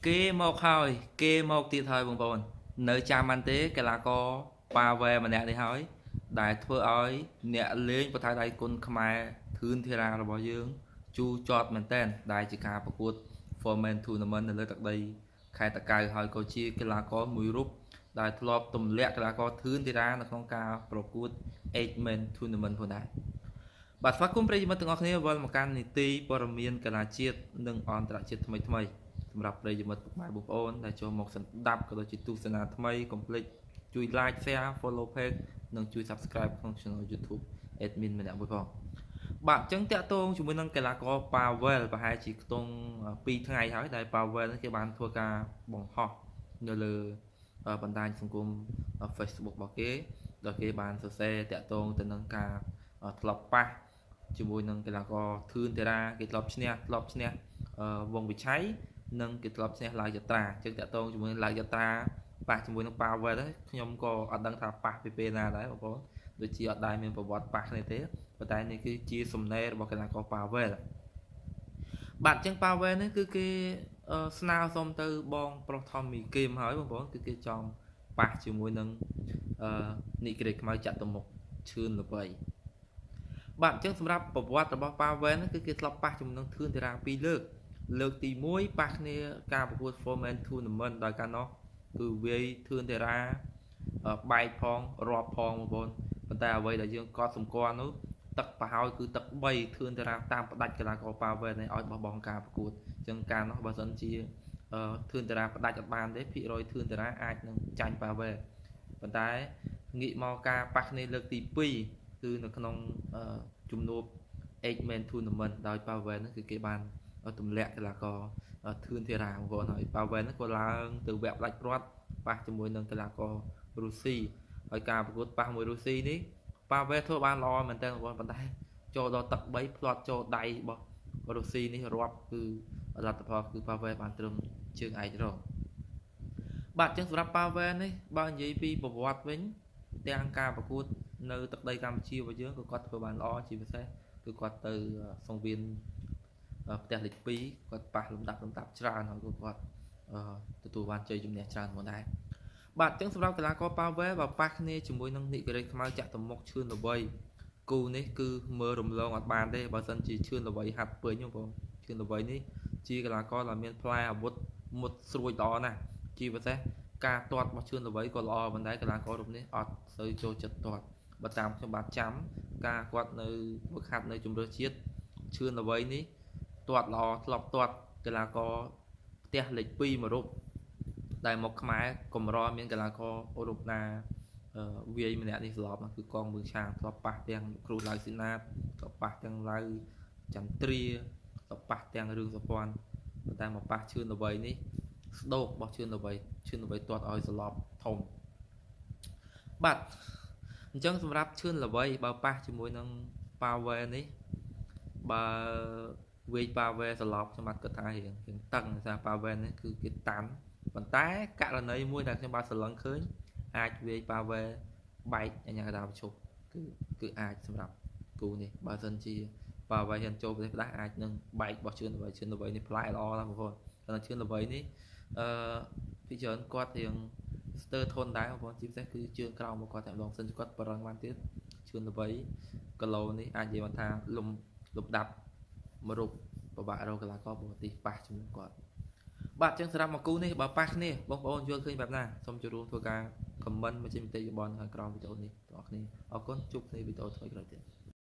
គេមកហើយគេមកទៀតហើយបងប្អូននៅចាំមិនទេកីឡាករប៉ាវ៉ែម្នាក់នេះហើយដែលធ្វើឲ្យអ្នកលេងប្រថៅដៃគុណខ្មែរធឿនធីរ៉ារបស់យើងជូរជាប់មែនតែនដែលជាការប្រកួត Foreman Tournament នៅលើទឹកដីខេត្តតាកែវហើយក៏ជាកីឡាករមួយរូបដែលធ្លាប់ទម្លាក់កីឡាករធឿនធីរ៉ានៅក្នុងការប្រកួត 8Man Tournament ផងដែរបាទស្វាគមន៍ប្រិយមិត្តទាំងអស់គ្នាវិលមកកាន់នីតិព័រមានកីឡាជាតិនិងអន្តរជាតិថ្មីសម្រាប់ប្រិយមិត្តពុកម៉ែបងប្អូនដែលចូលមកស្ដាប់ក៏ដូចជាទស្សនាថ្មីកុំភ្លេចជួយ like share follow page និងជួយ subscribe ក្នុង channel YouTube admin ម្នាក់មួយផងបាទអញ្ចឹងតាក់ទងជាមួយនឹងកីឡាករ Pavel ប្រហែលជាខ្ទង់2ថ្ងៃហើយដែល Pavel គេបានធ្វើការបង្ហោះនៅលើបណ្ដាញសង្គម Facebook របស់គេដោយគេបានសរសេរតាក់ទងទៅនឹងការធ្លាប់ប៉ះជាមួយនឹងកីឡាករធឿនតារាគេធ្លាប់ឈ្នះវងវិឆ័យនិងគេធ្លាប់ឈ្នះឡាយយ៉ាត្រាអញ្ចឹងតាក់ទងជាមួយឡាយយ៉ាត្រាប៉ះជាមួយនឹង Pavel ហ្នឹងខ្ញុំក៏អត់ដឹងថាប៉ះពីពេលណាដែរបងប្អូនដូចជាអត់ដែរមានប្រវត្តិប៉ះគ្នាទេប៉ុន្តែនេះគឺជាសំណេររបស់កីឡាករ Pavel បាទអញ្ចឹង Pavel នេះគឺគេស្នើសុំទៅបងប្រុស Tommy Kim ហើយបងប្អូនគឺគេចង់ប៉ះជាមួយនឹងនីក្រីខ្មៅចាក់តមុខឈឿនល្បីបាទអញ្ចឹងសម្រាប់ប្រវត្តិរបស់ Pavel គឺគេធ្លាប់ប៉ះជាមួយនឹងធឿនតារា2លើកទី1ប៉ះគ្នាការប្រកួត Foreman Tournament ដោយកាលនោះគឺវាយធឿនតារាបែកផងរាប់ផងបងប្អូនប៉ុន្តែអ្វីដែលយើងកត់សម្គាល់នោះទឹកប្រហើយគឺទឹក3ធឿនតារាតាមផ្ដាច់កីឡាករ Pavel នេះឲ្យបោះបង់ការប្រកួតអញ្ចឹងការនោះបើសិនជាធឿនតារាផ្ដាច់អត់បានទេភាគរយធឿនតារាអាចនឹងចាញ់ Pavel ប៉ុន្តែងាកមកការប៉ះគ្នាលើកទី2គឺនៅក្នុងជំនួប 8Man Tournament ដោយ Pavel ហ្នឹងគឺគេបានទម្លាក់កីឡាករធឿនធីរ៉ាបងប្អូនហើយ Pavel ហ្នឹងក៏ឡើងទៅវគ្គផ្ដាច់ព្រាត់ប៉ះជាមួយនឹងកីឡាកររុស្ស៊ីហើយការប្រកួតប៉ះមួយរុស្ស៊ីនេះ Pavel ធ្វើបានល្អមែនទែនបងប្អូនប៉ុន្តែចូលដល់ទឹក3ផ្លាត់ចូលដៃរបស់រុស្ស៊ីនេះរាប់គឺលទ្ធផលគឺ Pavel បានត្រឹមជើងឯករងបាទអញ្ចឹងសម្រាប់ Pavel នេះបើនិយាយពីប្រវត្តិវិញទាំងការប្រកួតនៅទឹកដីកម្ពុជារបស់យើងក៏គាត់ធ្វើបានល្អជាពិសេសគឺគាត់ទៅសង្វៀនផ្ទះលេខ2គាត់ប៉ះលំដាប់ច្រើនហើយគាត់ទទួលបានជ័យជំនះច្រើនមកដែរបាទអញ្ចឹងសម្រាប់កីឡាករ Pavel បើប៉ះគ្នាជាមួយនឹងនិករេខ្មៅចាក់តមុខឈឿនល្បីគូនេះគឺមើលរំលងអត់បានទេបើសិនជាឈឿនល្បីហាត់ពេញបងឈឿនល្បីនេះជាកីឡាករដែលមានផ្លែអាវុធមុតស្រួយល្អណាស់ជាពិសេសការទាត់របស់ឈឿនល្បីក៏ល្អប៉ុន្តែកីឡាកររូបនេះអត់សូវចូលចិត្តទាត់បើតាមខ្ញុំបាទចាំការគាត់នៅវឹកហាត់នៅជម្រើសជាតិឈឿនល្បីនេះទាត់ល្អធ្លាប់ទាត់កីឡាករផ្ទះលេខ2មួយរូបដែលមកខ្មែរកម្រមានកីឡាកររូបណាវាយម្នាក់នេះស្លាប់គឺកងមើលឆាងធ្លាប់ប៉ះទាំងគ្រូឡៅស៊ីណាតធ្លាប់ប៉ះទាំងឡៅចន្ទ្រាធ្លាប់ប៉ះទាំងរឿងសុភ័ណ្ឌប៉ុន្តែមកប៉ះឈឿនល្បីនេះស្ដោករបស់ឈឿនល្បីទាត់ឲ្យស្លាប់ធំបាទអញ្ចឹងសម្រាប់ឈឿនល្បីបើប៉ះជាមួយនឹង Pavel នេះបើវាយ Pavel ស្លាប់ខ្ញុំបាទគិតថារៀងតឹងថា Pavel នេះគឺគេតាន់ប៉ុន្តែករណីមួយដែលខ្ញុំបាទស្រឡឹងឃើញអាចវាយ Pavel បែកអញ្ញាកដាប្រជុំគឺអាចសម្រាប់គូនេះបើសិនជា Pavel ហ៊ានចូលប្រទេសផ្ដាស់អាចនឹងបែករបស់ឈឿនល្បីនេះផ្លែល្អណាស់បងប្អូនតែឈឿនល្បីនេះពីច្រើនគាត់រៀងស្ទើរធន់ដែរបងប្អូនជាពិសេសគឺជើងក្រោមរបស់គាត់តែម្ដងសិនជាគាត់បរឹងបានទៀតឈឿនល្បីគីឡូនេះអាចនិយាយថាលំដាប់មួយរូបពិបាករកកីឡាករបរទេសប៉ះជាមួយគាត់បាទអញ្ចឹងសម្រាប់មកគូនេះបើប៉ះគ្នាបងប្អូនយល់ឃើញបែបណាសូមចូលរួមធ្វើការ comment មកចេញមតិយោបល់នៅខាងក្រោមវីដេអូនេះបងប្អូនអរគុណជួបគ្នាវីដេអូថ្មីក្រោយទៀត